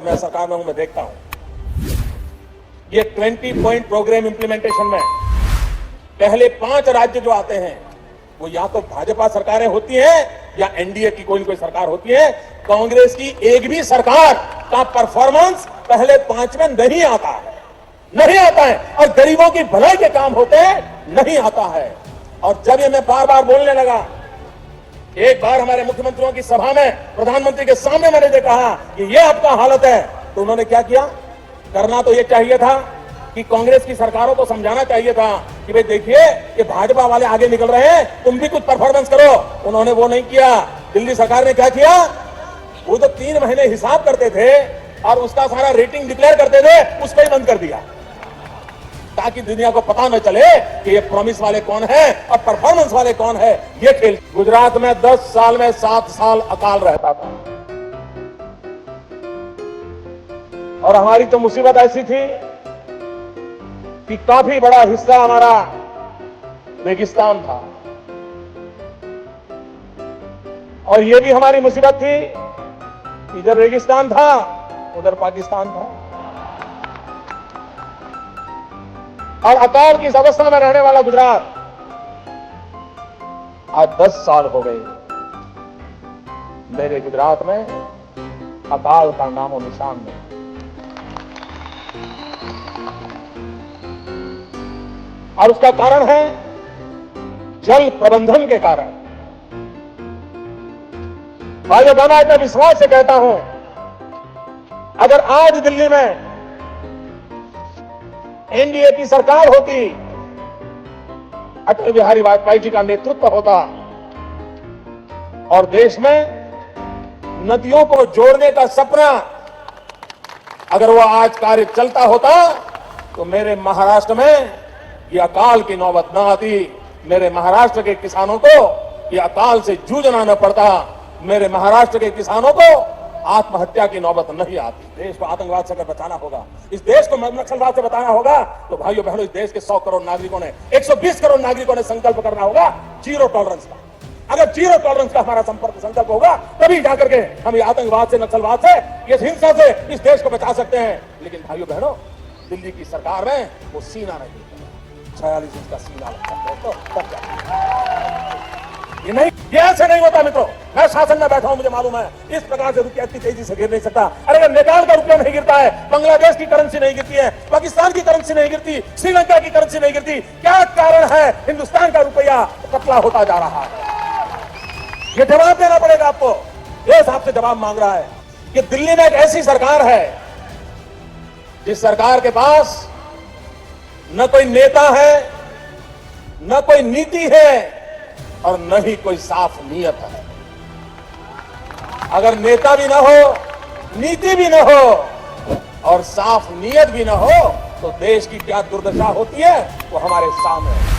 मैं सरकार में हूं, मैं देखता हूं ये 20 पॉइंट प्रोग्राम इंप्लीमेंटेशन में पहले 5 राज्य जो आते हैं वो या तो भाजपा सरकारें होती हैं या एनडीए की कोई न कोई सरकार होती है। कांग्रेस की एक भी सरकार का परफॉर्मेंस पहले 5 में नहीं आता है और गरीबों की भलाई के काम होते हैं नहीं आता है। और जब ये मैं बार बार बोलने लगा, एक बार हमारे मुख्यमंत्रियों की सभा में प्रधानमंत्री के सामने मैंने जो कहा कि ये आपका हालत है, तो उन्होंने क्या किया? करना तो ये चाहिए था कि कांग्रेस की सरकारों को समझाना चाहिए था कि भाई देखिए कि भाजपा वाले आगे निकल रहे हैं, तुम भी कुछ परफॉर्मेंस करो। उन्होंने वो नहीं किया। दिल्ली सरकार ने क्या किया? वो तो 3 महीने हिसाब करते थे और उसका सारा रेटिंग डिक्लेयर करते थे, उसको ही बंद कर दिया ताकि दुनिया को पता न चले कि ये प्रॉमिस वाले कौन है और परफॉर्मेंस वाले कौन है। ये खेल गुजरात में 10 साल में 7 साल अकाल रहता था और हमारी तो मुसीबत ऐसी थी कि काफी बड़ा हिस्सा हमारा रेगिस्तान था और ये भी हमारी मुसीबत थी, इधर रेगिस्तान था उधर पाकिस्तान था और अकाल की इस अवस्था में रहने वाला गुजरात आज 10 साल हो गए। मेरे गुजरात में अकाल का नामो निशान नहीं। और उसका कारण है जल प्रबंधन के कारण। भाइयों बहनों, आज मैं विश्वास से कहता हूं, अगर आज दिल्ली में एनडीए की सरकार होती, अटल बिहारी वाजपेयी जी का नेतृत्व होता और देश में नदियों को जोड़ने का सपना अगर वो आज कार्य चलता होता, तो मेरे महाराष्ट्र में ये अकाल की नौबत न आती, मेरे महाराष्ट्र के किसानों को ये अकाल से जूझना न पड़ता, मेरे महाराष्ट्र के किसानों को आत्महत्या की नौबत नहीं आती। देश को आतंकवाद से अगर बचाना होगा, इस देश को नक्सलवाद से बचाना होगा, तो भाइयों बहनों, इस देश के 100 करोड़ नागरिकों ने, 120 करोड़ नागरिकों ने संकल्प करना होगा जीरो टॉलरेंस का। अगर जीरो टॉलरेंस का हमारा संकल्प होगा, तभी जाकर के हम ये आतंकवाद से, नक्सलवाद से, ये हिंसा से इस देश को बचा सकते हैं। लेकिन भाइयों बहनों, दिल्ली की सरकार में वो सीना नहीं, 46 इंच का सीना लगता है तो तब जाता। ये नहीं, ये ऐसे नहीं होता मित्रों। मैं शासन में बैठा हूं, मुझे मालूम है इस प्रकार से रुपया इतनी तेजी से गिर नहीं सकता। अरे अगर नेपाल का रुपया नहीं गिरता है, बांग्लादेश की करेंसी नहीं गिरती है, पाकिस्तान की करेंसी नहीं गिरती, श्रीलंका की करेंसी नहीं गिरती, क्या कारण है? हिंदुस्तान का रुपया पतला होता जा रहा है। ये जवाब देना पड़ेगा आपको। देश आपसे जवाब मांग रहा है कि दिल्ली में एक ऐसी सरकार है जिस सरकार के पास न कोई नेता है, न कोई नीति है और न ही कोई साफ नीयत है। अगर नेता भी ना हो, नीति भी ना हो और साफ नीयत भी ना हो, तो देश की क्या दुर्दशा होती है वो हमारे सामने है।